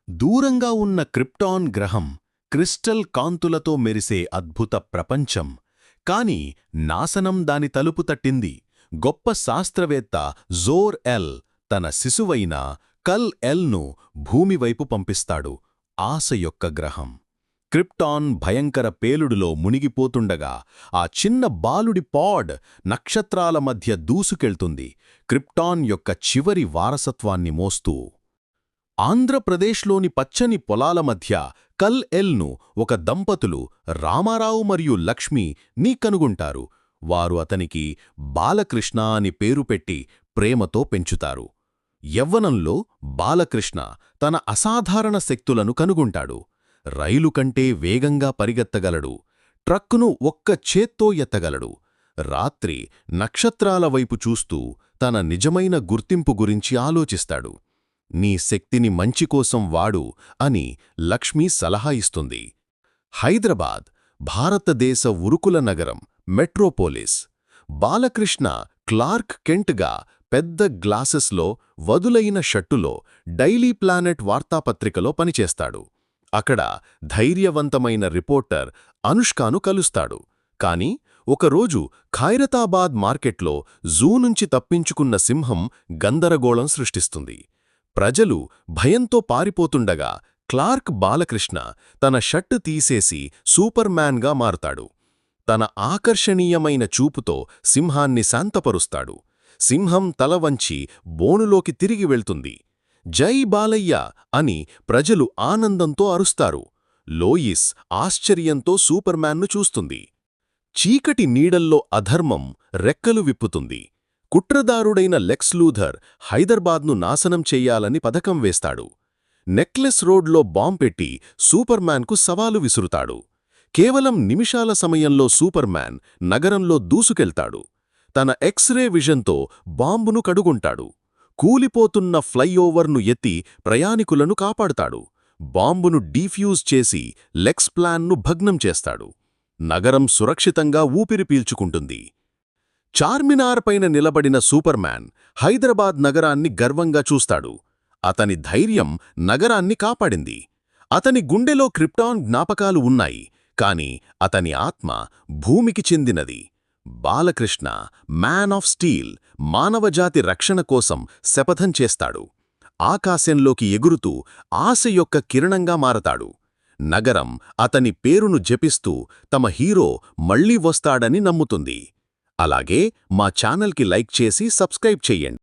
దూరంగా ఉన్న క్రిప్టాన్ గ్రహం క్రిస్టల్ కాంతులతో మెరిసే అద్భుత ప్రపంచం. కాని నాశనం దాని తలుపు తట్టింది. గొప్ప శాస్త్రవేత్త జోర్ ఎల్ తన శిశువైన కల్ ఎల్ను భూమివైపు పంపిస్తాడు. ఆశ యొక్క గ్రహం. క్రిప్టాన్ భయంకర పేలుడులో మునిగిపోతుండగా ఆ చిన్న బాలుడి పాడ్ నక్షత్రాల మధ్య దూసుకెళ్తుంది, క్రిప్టాన్ యొక్క చివరి వారసత్వాన్ని మోస్తూ. ఆంధ్రప్రదేశ్లోని పచ్చని పొలాల మధ్య కల్ ఎల్ను ఒక దంపతులు రామారావు మరియు లక్ష్మి ని కనుగొంటారు. వారు అతనికి బాలకృష్ణ అని పేరు పెట్టి ప్రేమతో పెంచుతారు. యవ్వనంలో బాలకృష్ణ తన అసాధారణ శక్తులను కనుగొంటాడు. రైలు కంటే వేగంగా పరిగెత్తగలడు, ట్రక్కును ఒక్క చేత్తో ఎత్తగలడు. రాత్రి నక్షత్రాల వైపు చూస్తూ తన నిజమైన గుర్తింపు గురించి ఆలోచిస్తాడు. నీ శక్తిని మంచికోసం వాడు అని లక్ష్మి సలహా ఇస్తుంది. హైదరాబాద్ భారతదేశ ఉరుకుల నగరం, మెట్రోపోలిస్. బాలకృష్ణ క్లార్క్ కెంట్గా పెద్ద గ్లాసెస్లో వదులైన షట్టులో డైలీ ప్లానెట్ వార్తాపత్రికలో పనిచేస్తాడు. అక్కడ ధైర్యవంతమైన రిపోర్టర్ అనుష్కాను కలుస్తాడు. కాని ఒకరోజు ఖైరతాబాద్ మార్కెట్లో జూ నుంచి తప్పించుకున్న సింహం గందరగోళం సృష్టిస్తుంది. ప్రజలు భయంతో పారిపోతుండగా క్లార్క్ బాలకృష్ణ తన షర్టు తీసేసి సూపర్ మ్యాన్గా మారుతాడు. తన ఆకర్షణీయమైన చూపుతో సింహాన్ని శాంతపరుస్తాడు. సింహం తల వంచి బోనులోకి తిరిగి వెళ్తుంది. జై బాలయ్య అని ప్రజలు ఆనందంతో అరుస్తారు. లోయిస్ ఆశ్చర్యంతో సూపర్ మ్యాన్ను చూస్తుంది. చీకటి నీడల్లో అధర్మం రెక్కలు విప్పుతుంది. కుట్రదారుడైన లెక్స్ లూథర్ హైదరాబాద్ను నాశనం చెయ్యాలని పథకం వేస్తాడు. నెక్లెస్ రోడ్లో బాంబ్ పెట్టి సూపర్ మ్యాన్కు సవాలు విసురుతాడు. కేవలం నిమిషాల సమయంలో సూపర్ మ్యాన్ నగరంలో దూసుకెళ్తాడు. తన ఎక్స్రే విజన్తో బాంబును కడుగుంటాడు. కూలిపోతున్న ఫ్లైఓవర్ను ఎత్తి ప్రయాణికులను కాపాడుతాడు. బాంబును డీఫ్యూజ్ చేసి లెక్స్ ప్లాన్ను భగ్నం చేస్తాడు. నగరం సురక్షితంగా ఊపిరి పీల్చుకుంటుంది. చార్మినార్ పైన నిలబడిన సూపర్ మ్యాన్ హైదరాబాద్ నగరాన్ని గర్వంగా చూస్తాడు. అతని ధైర్యం నగరాన్ని కాపాడింది. అతని గుండెలో క్రిప్టాన్ జ్ఞాపకాలు ఉన్నాయి, కాని అతని ఆత్మ భూమికి చెందినది. బాలకృష్ణ మ్యాన్ ఆఫ్ స్టీల్ మానవజాతి రక్షణ కోసం శపథం చేస్తాడు. ఆకాశంలోకి ఎగురుతూ ఆశ యొక్క కిరణంగా మారతాడు. నగరం అతని పేరును జపిస్తూ తమ హీరో మళ్లీ వస్తాడని నమ్ముతుంది. అలాగే మా ఛానల్కి లైక్ చేసి సబ్స్క్రైబ్ చెయ్యండి.